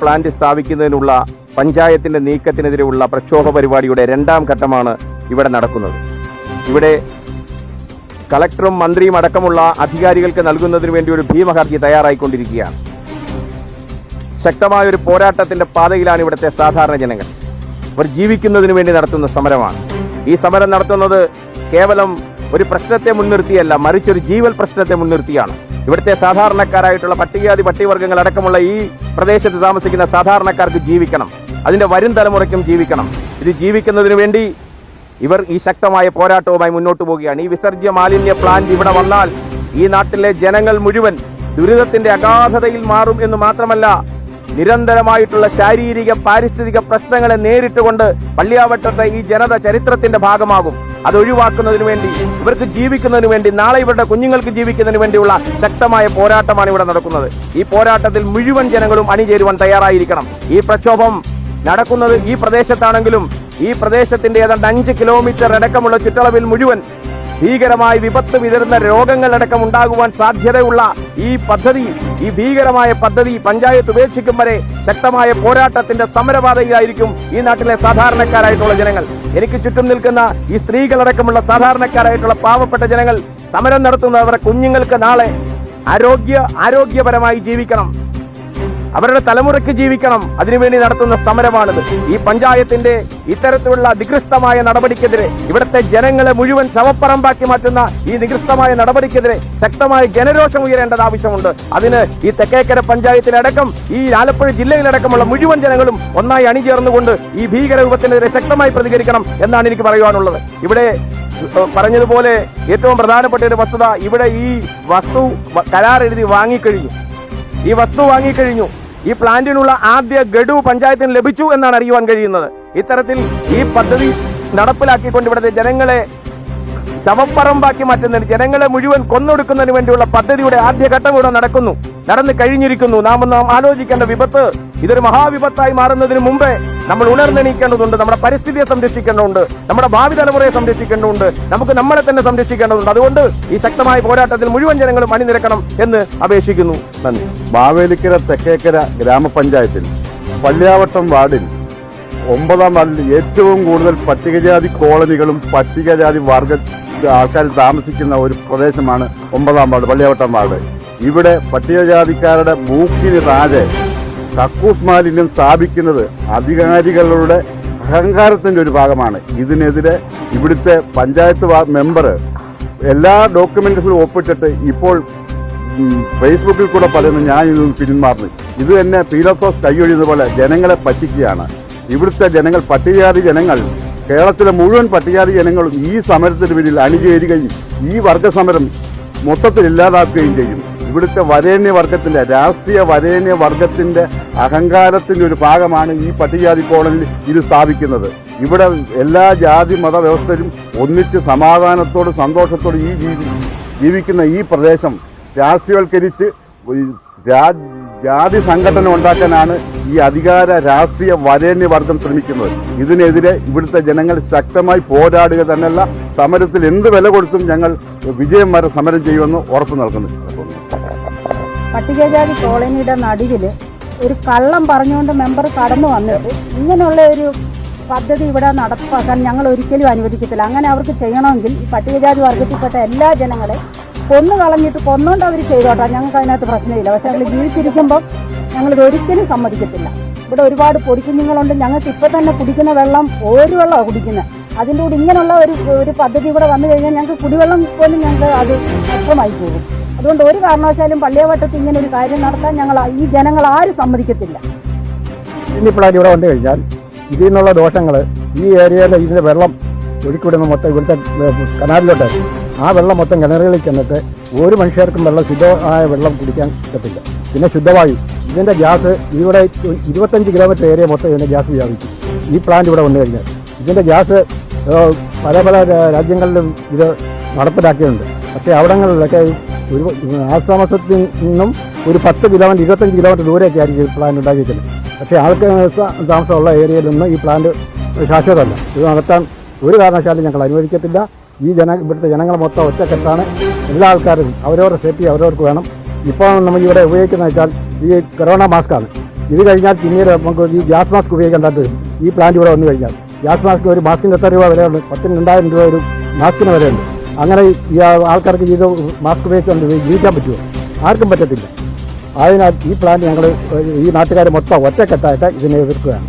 Plant സ്ഥാപിക്കുന്നതിനുള്ള പഞ്ചായത്തിന്റെ നീക്കത്തിനെതിരെയുള്ള പ്രക്ഷോഭ പരിപാടിയുടെ രണ്ടാം ഘട്ടമാണ് ഇവിടെ നടക്കുന്നത്. ഇവിടെ കളക്ടറും മന്ത്രിയും അടക്കമുള്ള അധികാരികൾക്ക് നൽകുന്നതിന് വേണ്ടി ഒരു ഭീമഹർജി തയ്യാറായിക്കൊണ്ടിരിക്കുകയാണ്. ശക്തമായ ഒരു പോരാട്ടത്തിന്റെ പാതയിലാണ് ഇവിടുത്തെ സാധാരണ ജനങ്ങൾ. അവർ ജീവിക്കുന്നതിന് വേണ്ടി നടത്തുന്ന സമരമാണ്. ഈ സമരം നടത്തുന്നത് കേവലം ഒരു പ്രശ്നത്തെ മുൻനിർത്തിയല്ല, മറിച്ച് ഒരു ജീവൽ പ്രശ്നത്തെ മുൻനിർത്തിയാണ്. ഇവിടുത്തെ സാധാരണക്കാരായിട്ടുള്ള പട്ടികജാതി പട്ടികവർഗ്ഗങ്ങൾ അടക്കമുള്ള ഈ പ്രദേശത്ത് താമസിക്കുന്ന സാധാരണക്കാർക്ക് ജീവിക്കണം, അതിന്റെ വരും തലമുറയ്ക്കും ജീവിക്കണം. ഇത് ജീവിക്കുന്നതിന് വേണ്ടി ഇവർ ഈ ശക്തമായ പോരാട്ടവുമായി മുന്നോട്ട് പോവുകയാണ്. ഈ വിസർജ്യ മാലിന്യ പ്ലാന്റ് ഇവിടെ വന്നാൽ ഈ നാട്ടിലെ ജനങ്ങൾ മുഴുവൻ ദുരിതത്തിന്റെ അഗാധതയിൽ മാറും എന്ന് മാത്രമല്ല, നിരന്തരമായിട്ടുള്ള ശാരീരിക പാരിസ്ഥിതിക പ്രശ്നങ്ങളെ നേരിട്ടുകൊണ്ട് പള്ളിയാവട്ടത്തെ ഈ ജനത ചരിത്രത്തിന്റെ ഭാഗമാകും. അത് ഒഴിവാക്കുന്നതിന് വേണ്ടി, ഇവർക്ക് ജീവിക്കുന്നതിന് വേണ്ടി, നാളെ ഇവരുടെ കുഞ്ഞുങ്ങൾക്ക് ജീവിക്കുന്നതിന് വേണ്ടിയുള്ള ശക്തമായ പോരാട്ടമാണ് ഇവിടെ നടക്കുന്നത്. ഈ പോരാട്ടത്തിൽ മുഴുവൻ ജനങ്ങളും അണിചേരുവാൻ തയ്യാറായിരിക്കണം. ഈ പ്രക്ഷോഭം നടക്കുന്നത് ഈ പ്രദേശത്താണെങ്കിലും ഈ പ്രദേശത്തിന്റെ ഏതാണ്ട് 5 കിലോമീറ്റർ അടക്കമുള്ള ചുറ്റളവിൽ മുഴുവൻ ഭീകരമായി വിപത്ത് വിതരുന്ന രോഗങ്ങളടക്കം ഉണ്ടാകുവാൻ സാധ്യതയുള്ള ഈ ഭീകരമായ പദ്ധതി പഞ്ചായത്ത് ഉപേക്ഷിക്കും വരെ ശക്തമായ പോരാട്ടത്തിന്റെ സമരപാതയിലായിരിക്കും ഈ നാട്ടിലെ സാധാരണക്കാരായിട്ടുള്ള ജനങ്ങൾ. എനിക്ക് ചുറ്റും നിൽക്കുന്ന ഈ സ്ത്രീകളടക്കമുള്ള സാധാരണക്കാരായിട്ടുള്ള പാവപ്പെട്ട ജനങ്ങൾ സമരം നടത്തുന്നവരുടെ കുഞ്ഞുങ്ങൾക്ക് നാളെ ആരോഗ്യപരമായി ജീവിക്കണം, അവരുടെ തലമുറയ്ക്ക് ജീവിക്കണം. അതിനുവേണ്ടി നടത്തുന്ന സമരമാണിത്. ഈ പഞ്ചായത്തിന്റെ ഇത്തരത്തിലുള്ള നികൃഷ്ടമായ നടപടിക്കെതിരെ, ഇവിടുത്തെ ജനങ്ങളെ മുഴുവൻ ശവപ്പറമ്പാക്കി മാറ്റുന്ന ഈ നികൃഷ്ടമായ നടപടിക്കെതിരെ ശക്തമായ ജനരോഷം ഉയരേണ്ടത് ആവശ്യമുണ്ട്. അതിന് ഈ തെക്കേക്കര പഞ്ചായത്തിലടക്കം ഈ ആലപ്പുഴ ജില്ലയിലടക്കമുള്ള മുഴുവൻ ജനങ്ങളും ഒന്നായി അണിചേർന്നുകൊണ്ട് ഈ ഭീകര രൂപത്തിനെതിരെ ശക്തമായി പ്രതികരിക്കണം എന്നാണ് എനിക്ക് പറയുവാനുള്ളത്. ഇവിടെ പറഞ്ഞതുപോലെ ഏറ്റവും പ്രധാനപ്പെട്ട ഒരു വസ്തുത, ഇവിടെ ഈ വസ്തു കരാർ എഴുതി വാങ്ങിക്കഴിഞ്ഞു. ഈ പ്ലാന്റിനുള്ള ആദ്യ ഗഡു പഞ്ചായത്തിന് ലഭിച്ചു എന്നാണ് അറിയുവാൻ കഴിയുന്നത്. ഇത്തരത്തിൽ ഈ പദ്ധതി നടപ്പിലാക്കിക്കൊണ്ട് ഇവിടുത്തെ ജനങ്ങളെ ശവപ്പറമ്പാക്കി മാറ്റുന്നതിന്, ജനങ്ങളെ മുഴുവൻ കൊന്നൊടുക്കുന്നതിന് വേണ്ടിയുള്ള പദ്ധതിയുടെ ആദ്യഘട്ടം ഇവിടെ നടന്നു കഴിഞ്ഞിരിക്കുന്നു. നാം ആലോചിക്കേണ്ട വിപത്ത്, ഇതൊരു മഹാവിപത്തായി മാറുന്നതിന് മുമ്പേ നമ്മൾ ഉണർന്നെണീക്കേണ്ടതുണ്ട്. നമ്മുടെ പരിസ്ഥിതിയെ സംരക്ഷിക്കേണ്ടതുണ്ട്, നമ്മുടെ ഭാവി തലമുറയെ സംരക്ഷിക്കേണ്ടതുണ്ട്, നമുക്ക് നമ്മളെ തന്നെ സംരക്ഷിക്കേണ്ടതുണ്ട്. അതുകൊണ്ട് ഈ ശക്തമായ പോരാട്ടത്തിൽ മുഴുവൻ ജനങ്ങളും അണിനിരക്കണം എന്ന് അപേക്ഷിക്കുന്നു. നന്ദി. മാവേലിക്കര തെക്കേക്കര ഗ്രാമപഞ്ചായത്തിൽ പള്ളിയാവട്ടം വാർഡിൽ 9ാം വാർഡിൽ ഏറ്റവും കൂടുതൽ പട്ടികജാതി കോളനികളും പട്ടികജാതി വർഗ ആൾക്കാർ താമസിക്കുന്ന ഒരു പ്രദേശമാണ് 9ാം വാർഡ്, പള്ളിയാവട്ടം വാർഡ്. ഇവിടെ പട്ടികജാതിക്കാരുടെ മൂക്കിന് താഴെ കക്കൂസ് മാലിന്യം സ്ഥാപിക്കുന്നത് അധികാരികളുടെ അഹങ്കാരത്തിന്റെ ഒരു ഭാഗമാണ്. ഇതിനെതിരെ ഇവിടുത്തെ പഞ്ചായത്ത് മെമ്പർ എല്ലാ ഡോക്യുമെന്റ്സും ഒപ്പിട്ടിട്ട് ഇപ്പോൾ ഫേസ്ബുക്കിൽ കൂടെ പറയുന്നു ഞാൻ ഇത് പിന്മാറുന്നു. ഇത് തന്നെ പീലത്തോസ് കൈയൊഴിയുന്ന പോലെ ജനങ്ങളെ പറ്റിക്കുകയാണ്. ഇവിടുത്തെ ജനങ്ങൾ, പട്ടികജാതി ജനങ്ങൾ, കേരളത്തിലെ മുഴുവൻ പട്ടികജാതി ജനങ്ങളും ഈ സമരത്തിന് പിന്നിൽ അണിചേരുകയും ഈ വർഗസമരം മൊത്തത്തിൽ ഇല്ലാതാക്കുകയും ചെയ്യും. ഇവിടുത്തെ വരേണ്യവർഗത്തിന്റെ, രാഷ്ട്രീയ വരേണ്യവർഗത്തിന്റെ അഹങ്കാരത്തിന്റെ ഒരു ഭാഗമാണ് ഈ പട്ടികജാതി കോളനിയിൽ ഇത് സ്ഥാപിക്കുന്നത്. ഇവിടെ എല്ലാ ജാതി മത വ്യവസ്ഥരും ഒന്നിച്ച് സമാധാനത്തോടും സന്തോഷത്തോടും ജീവിക്കുന്ന ഈ പ്രദേശം രാഷ്ട്രീയവൽക്കരിച്ച് ജാതി സംഘടന ഉണ്ടാക്കാനാണ് ഈ അധികാര രാഷ്ട്രീയ വരേണ്യവർഗം ശ്രമിക്കുന്നത്. ഇതിനെതിരെ ഇവിടുത്തെ ജനങ്ങൾ ശക്തമായി പോരാടുക തന്നെയല്ല, സമരത്തിൽ എന്ത് വില കൊടുത്തും ഞങ്ങൾ വിജയം വരെ സമരം ചെയ്യുമെന്ന് ഉറപ്പു നൽകുന്നു. പട്ടികജാതി കോളനിയുടെ നടുവിൽ ഒരു കള്ളം പറഞ്ഞുകൊണ്ട് മെമ്പർ കടന്നു വന്നിട്ട് ഇങ്ങനെയുള്ള ഒരു പദ്ധതി ഇവിടെ നടപ്പാക്കാൻ ഞങ്ങൾ ഒരിക്കലും അനുവദിക്കത്തില്ല. അങ്ങനെ അവർക്ക് ചെയ്യണമെങ്കിൽ ഈ പട്ടികജാതി വർഗത്തിൽപ്പെട്ട എല്ലാ ജനങ്ങളെ കൊന്നുകൊണ്ട് അവർ ചെയ്തോട്ടെ, ഞങ്ങൾക്ക് അതിനകത്ത് പ്രശ്നമില്ല. പക്ഷെ ഞങ്ങൾ ജീവിച്ചിരിക്കുമ്പോൾ ഞങ്ങളിത് ഒരിക്കലും സമ്മതിക്കത്തില്ല. ഇവിടെ ഒരുപാട് പൊടിക്കുഞ്ഞുങ്ങളുണ്ട്. ഞങ്ങൾക്ക് ഇപ്പം തന്നെ കുടിക്കുന്ന വെള്ളം ഒരു വെള്ളമാണ് കുടിക്കുന്നത്. അതിൻ്റെ കൂടെ ഇങ്ങനെയുള്ള ഒരു പദ്ധതി ഇവിടെ വന്നു കഴിഞ്ഞാൽ ഞങ്ങൾക്ക് കുടിവെള്ളം പോലും ഞങ്ങൾക്ക് അത് നഷ്ടമായി പോകും. അതുകൊണ്ട് ഒരു കാരണവശാലും പള്ളിയാവട്ടത്ത് ഇങ്ങനെ ഒരു കാര്യം നടത്താൻ ഈ ജനങ്ങൾ ആരും സമ്മതിക്കത്തില്ല. ഇനി പ്ലാന്റ് ഇവിടെ വന്നു കഴിഞ്ഞാൽ ഇതിൽ നിന്നുള്ള ദോഷങ്ങൾ, ഈ ഏരിയയിലെ ഇതിൻ്റെ വെള്ളം ഒഴുക്കിവിടുന്ന മൊത്തം ഇവിടുത്തെ കനാലിലോട്ട്, ആ വെള്ളം മൊത്തം കിണറുകളിൽ ചെന്നിട്ട് ഒരു മനുഷ്യർക്കും ശുദ്ധമായ വെള്ളം കുടിക്കാൻ പറ്റില്ല. പിന്നെ ശുദ്ധവായു, ഇതിൻ്റെ ഗ്യാസ് ഇവിടെ 25 കിലോമീറ്റർ ഏരിയ മൊത്തം ഇതിൻ്റെ ഗ്യാസ് വ്യാപിക്കും. ഈ പ്ലാന്റ് ഇവിടെ വന്നു കഴിഞ്ഞാൽ ഇതിൻ്റെ ഗ്യാസ് പല രാജ്യങ്ങളിലും ഇത് നടപ്പിലാക്കിയിട്ടുണ്ട്. പക്ഷേ അവിടങ്ങളിലൊക്കെ ഒരു ആശ്രമത്തിൽ നിന്നും ഒരു 10 കിലോമീറ്റർ 25 കിലോമീറ്റർ ദൂരെയൊക്കെ ആയിരിക്കും ഈ പ്ലാന്റ് ഉണ്ടാക്കിയിരിക്കുന്നത്. പക്ഷേ താമസമുള്ള ഏരിയയിലൊന്നും ഈ പ്ലാന്റ് ശാശ്വതമല്ല. ഇത് നടത്താൻ ഒരു കാരണവശാലും ഞങ്ങൾ അനുവദിക്കത്തില്ല. ഇവിടുത്തെ ജനങ്ങൾ മൊത്തം ഒറ്റക്കെട്ടാണ്. എല്ലാ ആൾക്കാരും അവരവരുടെ സേഫ്റ്റി അവരവർക്ക് വേണം. ഇപ്പോൾ നമ്മൾ ഇവിടെ ഉപയോഗിക്കുന്നത് വെച്ചാൽ ഈ കൊറോണ മാസ്കാണ്. ഇത് കഴിഞ്ഞാൽ പിന്നീട് നമുക്ക് ഈ ഗ്യാസ് മാസ്ക് ഉപയോഗിക്കേണ്ടത് വരും. ഈ പ്ലാന്റ് ഇവിടെ വന്നു കഴിഞ്ഞാൽ ഗ്യാസ് മാസ്ക് ഒരു മാസ്കിന് എത്ര രൂപ വിലയുണ്ട്? 10,000-20,000 രൂപ ഒരു മാസ്കിന് വിലയുണ്ട്. അങ്ങനെ ഈ ആൾക്കാർക്ക് ഇത് മാസ്ക് ഉപയോഗിച്ചുകൊണ്ട് ജീവിക്കാൻ പറ്റുമോ? ആർക്കും പറ്റത്തില്ല. അതിനാൽ ഈ പ്ലാന്റ് ഞങ്ങൾ ഈ നാട്ടുകാർ മൊത്തം ഒറ്റക്കെട്ടായിട്ട് ഇതിനെ എതിർക്കുകയാണ്.